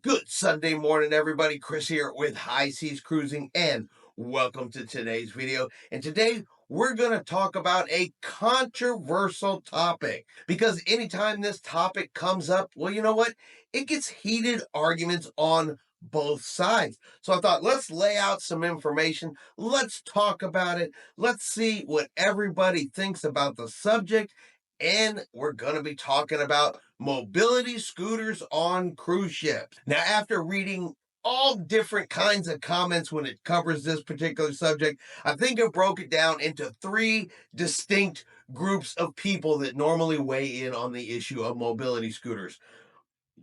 Good Sunday morning, everybody. Chris here with High Seas Cruising, and welcome to today's video. And today we're going to talk about a controversial topic because anytime this topic comes up, well, you know what? It gets heated arguments on both sides. So I thought, let's lay out some information. Let's talk about it. Let's see what everybody thinks about the subject. And we're going to be talking about mobility scooters on cruise ships. Now, after reading all different kinds of comments when it covers this particular subject, I think I broke it down into three distinct groups of people that normally weigh in on the issue of mobility scooters.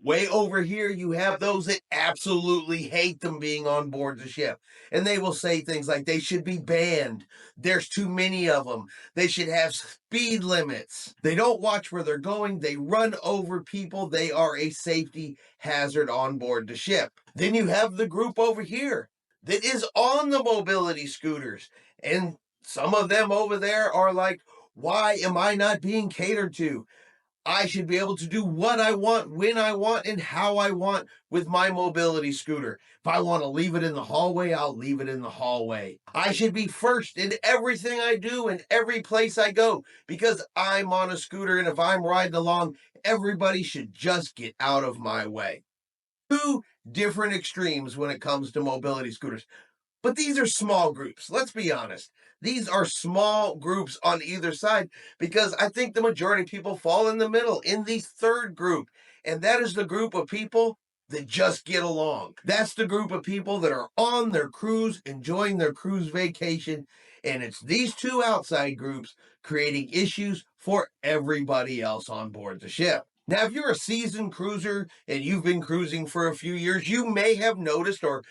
Way over here, you have those that absolutely hate them being on board the ship. And they will say things like they should be banned. There's too many of them. They should have speed limits. They don't watch where they're going. They run over people. They are a safety hazard on board the ship. Then you have the group over here that is on the mobility scooters. And some of them over there are like, why am I not being catered to? I should be able to do what I want, when I want, and how I want with my mobility scooter. If I want to leave it in the hallway, I'll leave it in the hallway. I should be first in everything I do and every place I go because I'm on a scooter, and if I'm riding along, everybody should just get out of my way. Two different extremes when it comes to mobility scooters. But these are small groups. Let's be honest. These are small groups on either side because I think the majority of people fall in the middle in the third group. And that is the group of people that just get along. That's the group of people that are on their cruise, enjoying their cruise vacation. And it's these two outside groups creating issues for everybody else on board the ship. Now, if you're a seasoned cruiser and you've been cruising for a few years, you may have noticed or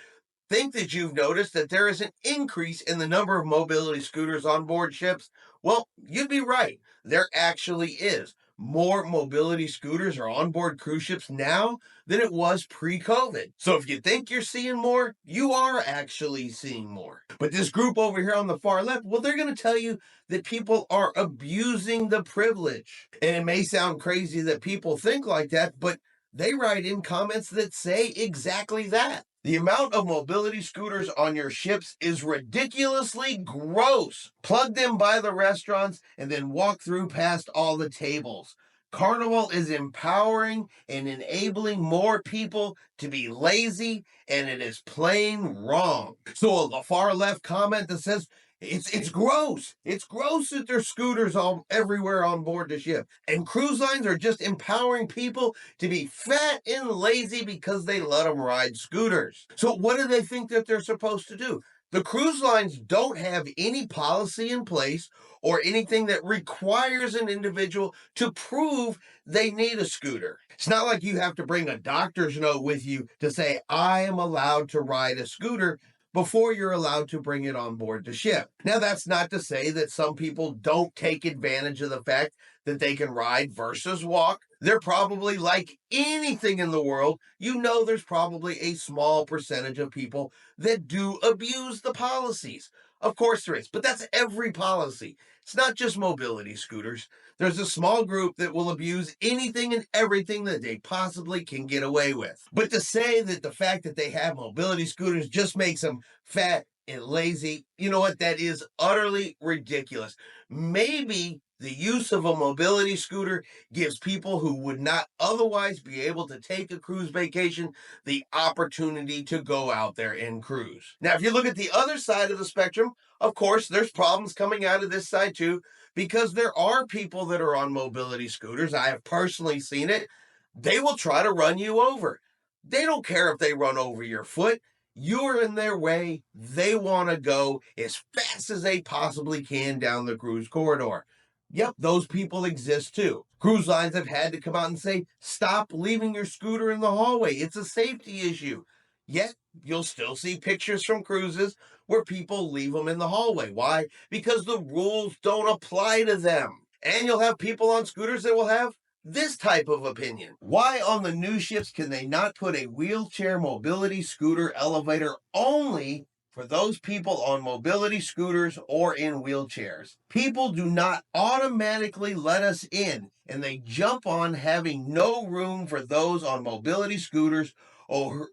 think that you've noticed that there is an increase in the number of mobility scooters on board ships? Well, you'd be right. There actually is. More mobility scooters are on board cruise ships now than it was pre-COVID. So if you think you're seeing more, you are actually seeing more. But this group over here on the far left, well, they're going to tell you that people are abusing the privilege. And it may sound crazy that people think like that, but they write in comments that say exactly that. The amount of mobility scooters on your ships is ridiculously gross. Plug them by the restaurants and then walk through past all the tables. Carnival is empowering and enabling more people to be lazy, and it is plain wrong. So a far left comment that says, it's gross. It's gross that there's scooters all everywhere on board the ship. And cruise lines are just empowering people to be fat and lazy because they let them ride scooters. So what do they think that they're supposed to do? The cruise lines don't have any policy in place or anything that requires an individual to prove they need a scooter. It's not like you have to bring a doctor's note with you to say, I am allowed to ride a scooter before you're allowed to bring it on board the ship. Now, that's not to say that some people don't take advantage of the fact that they can ride versus walk. They're probably like anything in the world. You know, there's probably a small percentage of people that do abuse the policies. Of course there is, but that's every policy. It's not just mobility scooters. There's a small group that will abuse anything and everything that they possibly can get away with. But to say that the fact that they have mobility scooters just makes them fat and lazy, you know what? That is utterly ridiculous. Maybe the use of a mobility scooter gives people who would not otherwise be able to take a cruise vacation the opportunity to go out there and cruise. Now, if you look at the other side of the spectrum, of course, there's problems coming out of this side too, because there are people that are on mobility scooters. I have personally seen it. They will try to run you over. They don't care if they run over your foot. You're in their way. They want to go as fast as they possibly can down the cruise corridor. Yep, those people exist too. Cruise lines have had to come out and say, stop leaving your scooter in the hallway. It's a safety issue. Yet, you'll still see pictures from cruises where people leave them in the hallway. Why? Because the rules don't apply to them. And you'll have people on scooters that will have this type of opinion. Why on the new ships can they not put a wheelchair mobility scooter elevator only for those people on mobility scooters or in wheelchairs? People do not automatically let us in, and they jump on having no room for those on mobility scooters or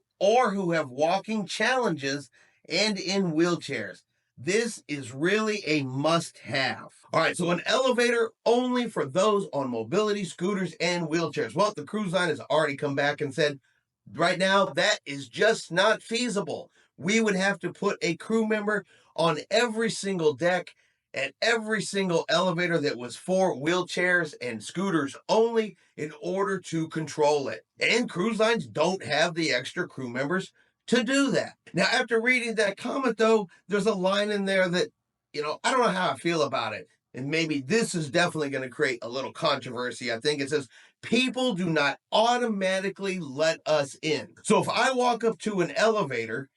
who have walking challenges and in wheelchairs. This is really a must have. All right, so an elevator only for those on mobility scooters and wheelchairs. Well, the cruise line has already come back and said right now that is just not feasible. We would have to put a crew member on every single deck at every single elevator that was for wheelchairs and scooters only in order to control it. And cruise lines don't have the extra crew members to do that. Now, after reading that comment, though, there's a line in there that, I don't know how I feel about it. And maybe this is definitely going to create a little controversy. I think it says, people do not automatically let us in. So if I walk up to an elevator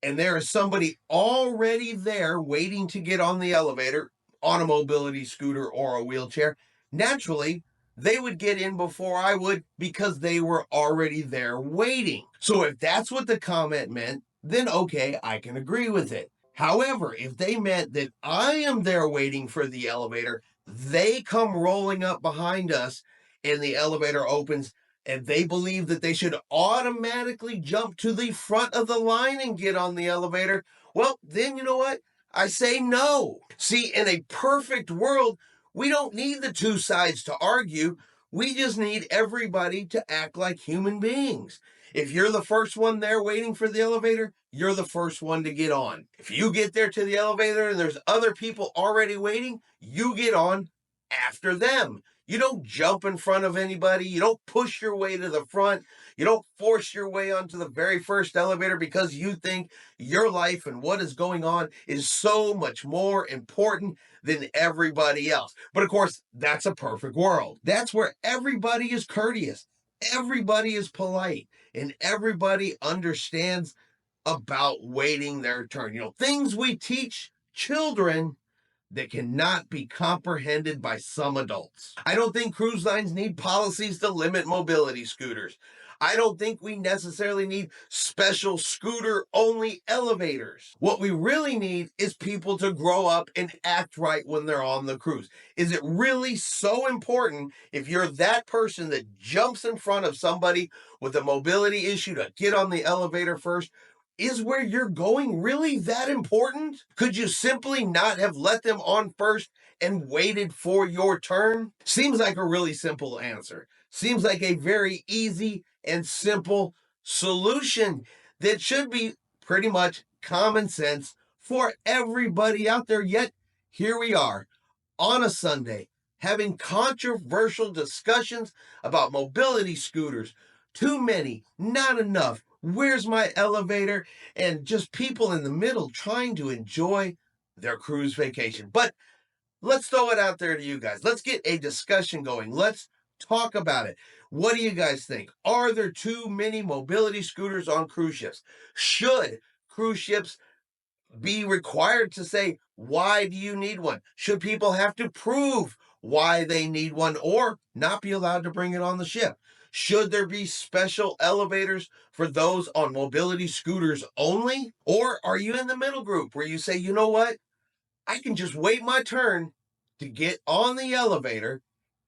and there is somebody already there waiting to get on the elevator on a mobility scooter or a wheelchair, naturally, they would get in before I would because they were already there waiting. So if that's what the comment meant, then okay, I can agree with it. However, if they meant that I am there waiting for the elevator, they come rolling up behind us and the elevator opens, and they believe that they should automatically jump to the front of the line and get on the elevator, well, then you know what? I say no. See, in a perfect world, we don't need the two sides to argue. We just need everybody to act like human beings. If you're the first one there waiting for the elevator, you're the first one to get on. If you get there to the elevator and there's other people already waiting, you get on after them. You don't jump in front of anybody. You don't push your way to the front. You don't force your way onto the very first elevator because you think your life and what is going on is so much more important than everybody else. But of course, that's a perfect world. That's where everybody is courteous, everybody is polite, and everybody understands about waiting their turn. Things we teach children that cannot be comprehended by some adults. I don't think cruise lines need policies to limit mobility scooters. I don't think we necessarily need special scooter only elevators. What we really need is people to grow up and act right when they're on the cruise. Is it really so important if you're that person that jumps in front of somebody with a mobility issue to get on the elevator first? Is where you're going really that important? Could you simply not have let them on first and waited for your turn? Seems like a really simple answer. Seems like a very easy and simple solution that should be pretty much common sense for everybody out there. Yet here we are on a Sunday having controversial discussions about mobility scooters. Too many, not enough. Where's my elevator? And just people in the middle trying to enjoy their cruise vacation. But let's throw it out there to you guys. Let's get a discussion going. Let's talk about it. What do you guys think? Are there too many mobility scooters on cruise ships? Should cruise ships be required to say, why do you need one? Should people have to prove why they need one or not be allowed to bring it on the ship? Should there be special elevators for those on mobility scooters only? Or are you in the middle group where you say, you know what? I can just wait my turn to get on the elevator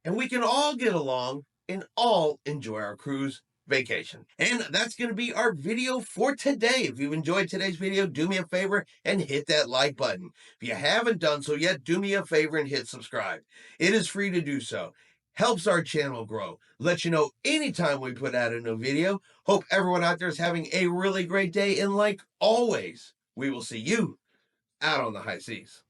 and we can all get along and all enjoy our cruise vacation. And that's going to be our video for today. If you've enjoyed today's video, do me a favor and hit that like button. If you haven't done so yet, do me a favor and hit subscribe. It is free to do so. Helps our channel grow. Let you know anytime we put out a new video. Hope everyone out there is having a really great day. And like always, we will see you out on the high seas.